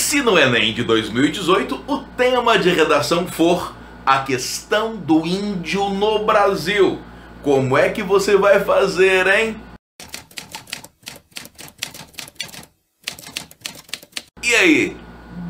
Se no Enem de 2018 o tema de redação for a questão do índio no Brasil, como é que você vai fazer, hein? E aí,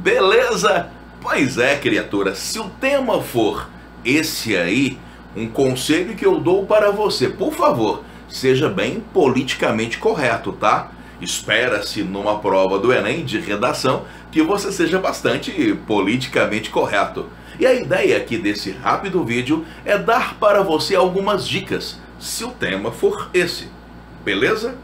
beleza? Pois é, criatura, se o tema for esse aí, um conselho que eu dou para você, por favor, seja bem politicamente correto, tá? Espera-se numa prova do Enem de redação que você seja bastante politicamente correto. E a ideia aqui desse rápido vídeo é dar para você algumas dicas, se o tema for esse. Beleza?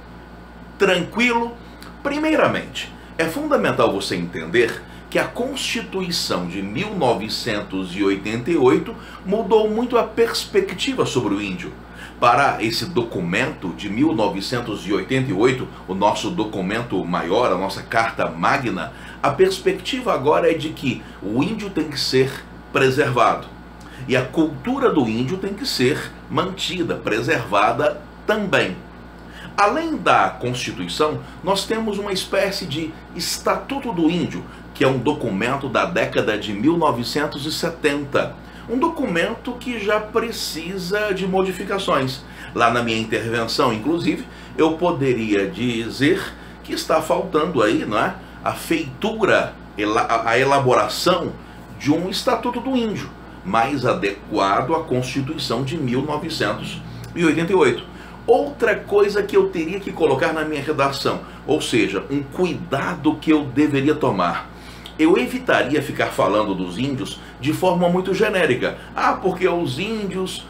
Tranquilo? Primeiramente, é fundamental você entender que a Constituição de 1988 mudou muito a perspectiva sobre o índio. Para esse documento de 1988, o nosso documento maior, a nossa Carta Magna, a perspectiva agora é de que o índio tem que ser preservado. E a cultura do índio tem que ser mantida, preservada também. Além da Constituição, nós temos uma espécie de Estatuto do Índio, que é um documento da década de 1970. Um documento que já precisa de modificações. Lá na minha intervenção, inclusive, eu poderia dizer que está faltando aí, não é? A feitura, a elaboração de um Estatuto do Índio, mais adequado à Constituição de 1988. Outra coisa que eu teria que colocar na minha redação, ou seja, um cuidado que eu deveria tomar. Eu evitaria ficar falando dos índios de forma muito genérica. Ah, porque os índios,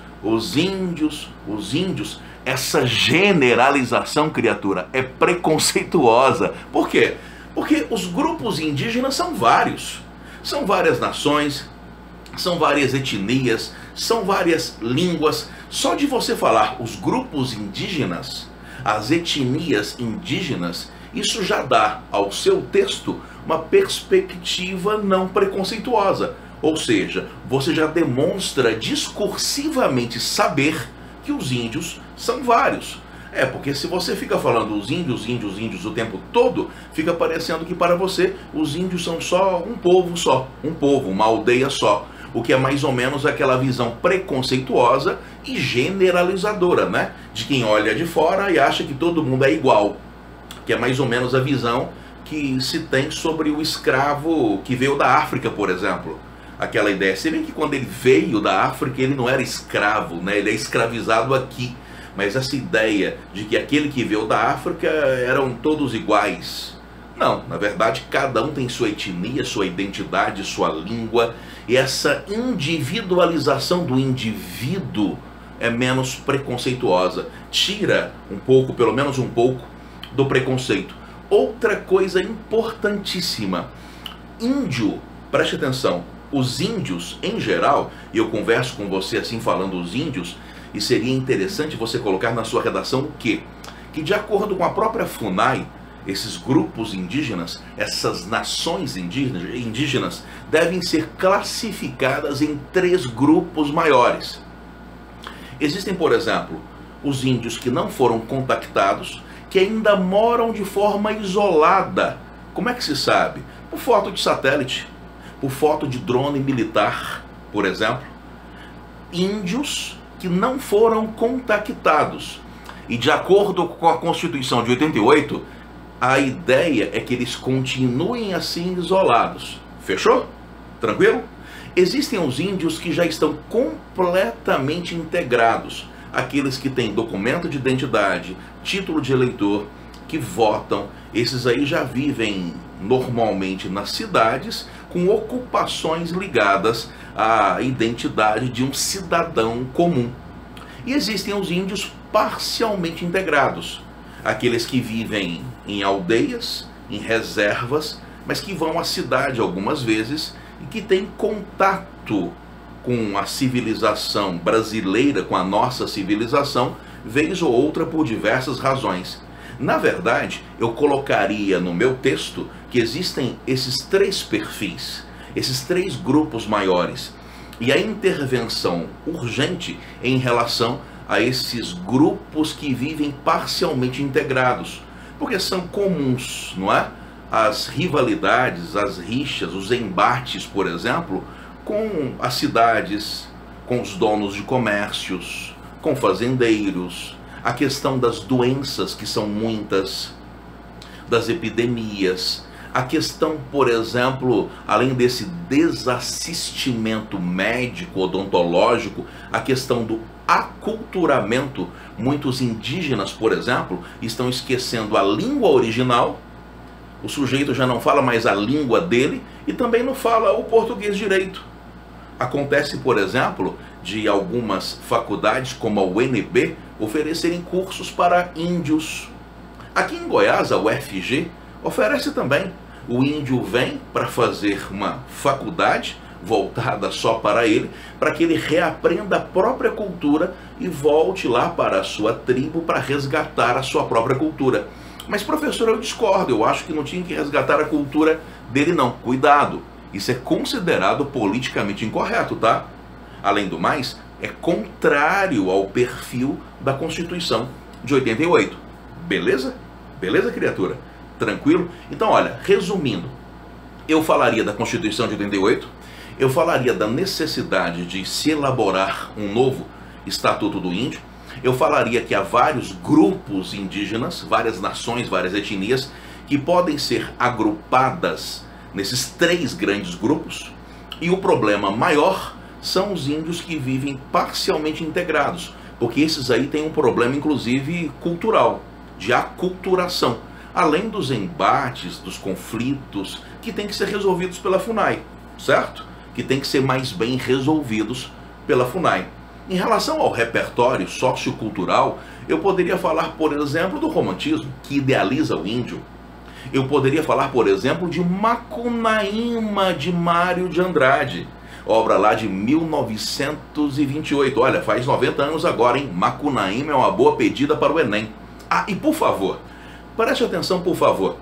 essa generalização, criatura, é preconceituosa. Por quê? Porque os grupos indígenas são vários. São várias nações, são várias etnias, são várias línguas. Só de você falar os grupos indígenas, as etnias indígenas, isso já dá ao seu texto uma perspectiva não preconceituosa. Ou seja, você já demonstra discursivamente saber que os índios são vários. Porque se você fica falando os índios o tempo todo, fica parecendo que para você os índios são só, um povo, uma aldeia só. O que é mais ou menos aquela visão preconceituosa e generalizadora, né? De quem olha de fora e acha que todo mundo é igual. Que é mais ou menos a visão que se tem sobre o escravo que veio da África, por exemplo. Aquela ideia, se bem que quando ele veio da África ele não era escravo, né? Ele é escravizado aqui. Mas essa ideia de que aquele que veio da África eram todos iguais. Não, na verdade cada um tem sua etnia, sua identidade, sua língua. E essa individualização do indivíduo é menos preconceituosa. Tira um pouco, pelo menos um pouco, do preconceito. Outra coisa importantíssima. Índio, preste atenção, os índios em geral, e eu converso com você assim falando os índios, e seria interessante você colocar na sua redação o quê? Que de acordo com a própria FUNAI, esses grupos indígenas, essas nações indígenas, devem ser classificadas em 3 grupos maiores. Existem, por exemplo, os índios que não foram contactados, que ainda moram de forma isolada. Como é que se sabe? Por foto de satélite, por foto de drone militar, por exemplo. Índios que não foram contactados. E de acordo com a Constituição de 88, a ideia é que eles continuem assim isolados. Fechou? Tranquilo? Existem os índios que já estão completamente integrados. Aqueles que têm documento de identidade, título de eleitor, que votam. Esses aí já vivem normalmente nas cidades com ocupações ligadas à identidade de um cidadão comum. E existem os índios parcialmente integrados, aqueles que vivem em aldeias, em reservas, mas que vão à cidade algumas vezes e que têm contato com a civilização brasileira, com a nossa civilização, vez ou outra por diversas razões. Na verdade, eu colocaria no meu texto que existem esses 3 perfis, esses 3 grupos maiores, e a intervenção urgente em relação a esses grupos que vivem parcialmente integrados, porque são comuns, não é? as rivalidades, as rixas, os embates, por exemplo, com as cidades, com os donos de comércios, com fazendeiros, a questão das doenças, que são muitas, das epidemias, a questão, por exemplo, além desse desassistimento médico, odontológico, a questão do aculturamento. Muitos indígenas, por exemplo, estão esquecendo a língua original, o sujeito já não fala mais a língua dele e também não fala o português direito. Acontece, por exemplo, de algumas faculdades, como a UNB, oferecerem cursos para índios. Aqui em Goiás, a UFG oferece também. O índio vem para fazer uma faculdade voltada só para ele, para que ele reaprenda a própria cultura e volte lá para a sua tribo para resgatar a sua própria cultura. Mas, professor, eu discordo, eu acho que não tinha que resgatar a cultura dele não. Cuidado, isso é considerado politicamente incorreto, tá? Além do mais, é contrário ao perfil da Constituição de 88. Beleza? Beleza, criatura? Tranquilo? Então, olha, resumindo, eu falaria da Constituição de 88, eu falaria da necessidade de se elaborar um novo Estatuto do Índio, eu falaria que há vários grupos indígenas, várias nações, várias etnias, que podem ser agrupadas nesses 3 grandes grupos, e o problema maior são os índios que vivem parcialmente integrados, porque esses aí têm um problema, inclusive, cultural, de aculturação, além dos embates, dos conflitos, que têm que ser resolvidos pela FUNAI, certo? Que têm que ser mais bem resolvidos pela FUNAI. Em relação ao repertório sociocultural, eu poderia falar, por exemplo, do romantismo, que idealiza o índio. Eu poderia falar, por exemplo, de Macunaíma, de Mário de Andrade, obra lá de 1928. Olha, faz 90 anos agora, hein? Macunaíma é uma boa pedida para o Enem. Ah, e por favor, preste atenção, por favor.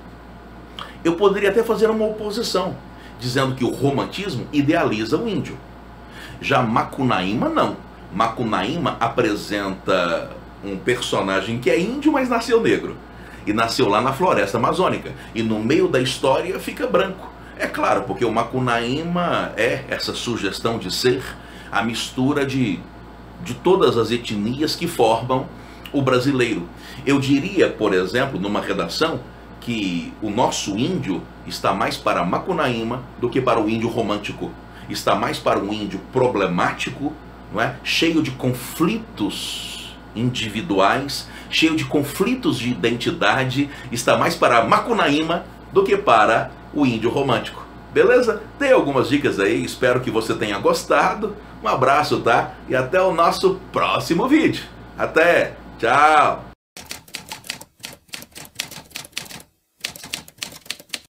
Eu poderia até fazer uma oposição, dizendo que o romantismo idealiza o índio. Já Macunaíma, não. Macunaíma apresenta um personagem que é índio, mas nasceu negro. E nasceu lá na floresta amazônica. E no meio da história fica branco. É claro, porque o Macunaíma é essa sugestão de ser a mistura de todas as etnias que formam o brasileiro. Eu diria, por exemplo, numa redação, que o nosso índio está mais para Macunaíma do que para o índio romântico. Está mais para um índio problemático, não é? Cheio de conflitos individuais, cheio de conflitos de identidade, está mais para Macunaíma do que para o índio romântico. Beleza? Tem algumas dicas aí, espero que você tenha gostado. Um abraço, tá? E até o nosso próximo vídeo. Até! Tchau!